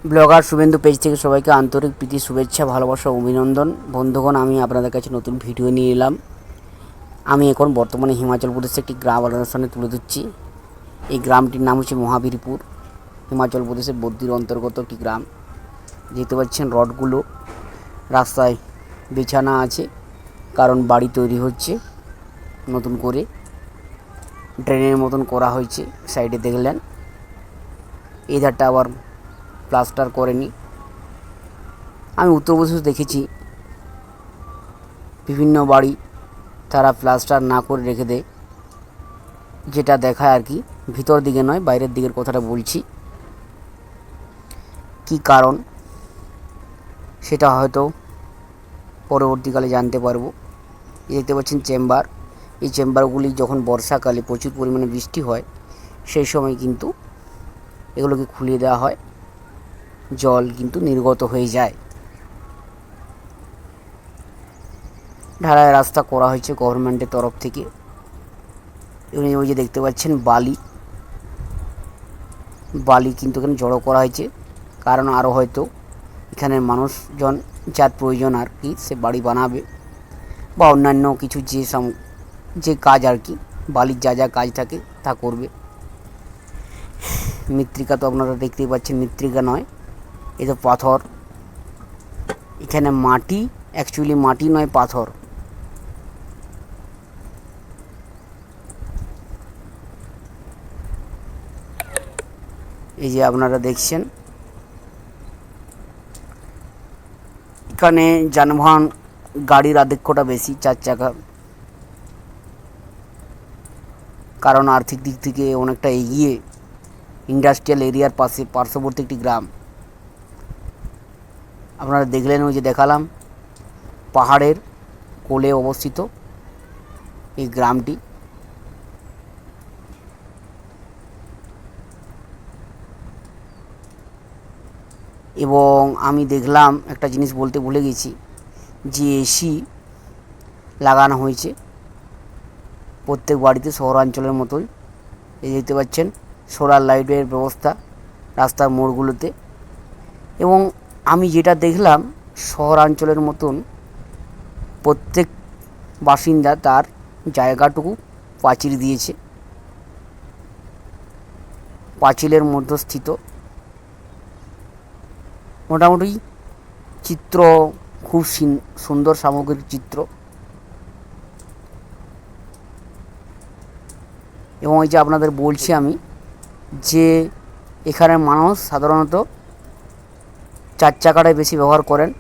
Blogger Suvendu page থেকে সবাইকে আন্তরিক প্রীতি শুভেচ্ছা ভালোবাসা অভিনন্দন। বন্ধুগণ, আমি আপনাদের কাছে নতুন ভিডিও নিয়ে এলাম। আমি এখন বর্তমানে হিমাচল প্রদেশের একটি গ্রাম আপনাদের সামনে তুলে ধরছি। এই গ্রামটির নাম হচ্ছে মহাবীরপুর। হিমাচল প্রদেশের বদ্রির অন্তর্গত একটি গ্রাম। দেখতে পাচ্ছেন রডগুলো রাস্তায় বিছানা আছে, কারণ বাড়ি তৈরি হচ্ছে নতুন করে, ড্রেনের মতন করা হয়েছে। সাইডে দেখলেন এই ধারটা আবার প্লাস্টার করেনি। আমি উত্তরপ্রদেশে দেখেছি বিভিন্ন বাড়ি তারা প্লাস্টার না করে রেখে দেয়, যেটা দেখায় আর কি, ভিতর দিকে নয় বাইরের দিকের কথাটা বলছি। কি কারণ সেটা হয়তো পরবর্তীকালে জানতে পারবো। দেখতে পাচ্ছেন চেম্বার। এই চেম্বারগুলি যখন বর্ষাকালে প্রচুর পরিমাণে বৃষ্টি হয় সেই সময় কিন্তু এগুলোকে খুলিয়ে দেওয়া হয়, জল কিন্তু নির্গত হয়ে যায়। ঢালাই রাস্তা করা হয়েছে গভর্নমেন্টের তরফ থেকে। এবং ওই যে দেখতে পাচ্ছেন বালি কিন্তু এখানে জড়ো করা হয়েছে, কারণ আরও হয়তো এখানের মানুষজন যার প্রয়োজন আর কি, সে বাড়ি বানাবে বা অন্যান্য কিছু যে কাজ আর কি, বালির যা যা কাজ থাকে তা করবে। মৃত্তিকা তো আপনারা দেখতেই পাচ্ছেন, মৃত্তিকা নয়, এ তো পাথর। এখানে মাটি, অ্যাকচুয়ালি মাটি নয়, পাথর। এই যে আপনারা দেখছেন এখানে যানবাহন, গাড়ির আধিক্যটা বেশি, 4 চাকা, কারণ আর্থিক দিক থেকে অনেকটা এগিয়ে, ইন্ডাস্ট্রিয়াল এরিয়ার পার্শ্ববর্তী একটি গ্রাম। আপনারা দেখলেন, ওই যে দেখালাম পাহাড়ের কোলে অবস্থিত এই গ্রামটি। এবং আমি দেখলাম একটা জিনিস বলতে ভুলে গেছি, যে এসি লাগানো হয়েছে প্রত্যেক বাড়িতে শহরাঞ্চলের মতোই। এই দেখতে পাচ্ছেন সোলার লাইটের ব্যবস্থা রাস্তার মোড়গুলোতে। এবং আমি যেটা দেখলাম, শহরাঞ্চলের মতন প্রত্যেক বাসিন্দা তার জায়গাটুকু পাঁচিল দিয়েছে, পাঁচিলের মধ্যস্থিত। মোটামুটি চিত্র খুব সুন্দর, সামগ্রিক চিত্র। এবং ওই যে আপনাদের বলছি আমি, যে এখানে মানুষ সাধারণত 4 চাকাটাই বেশি ব্যবহার করেন।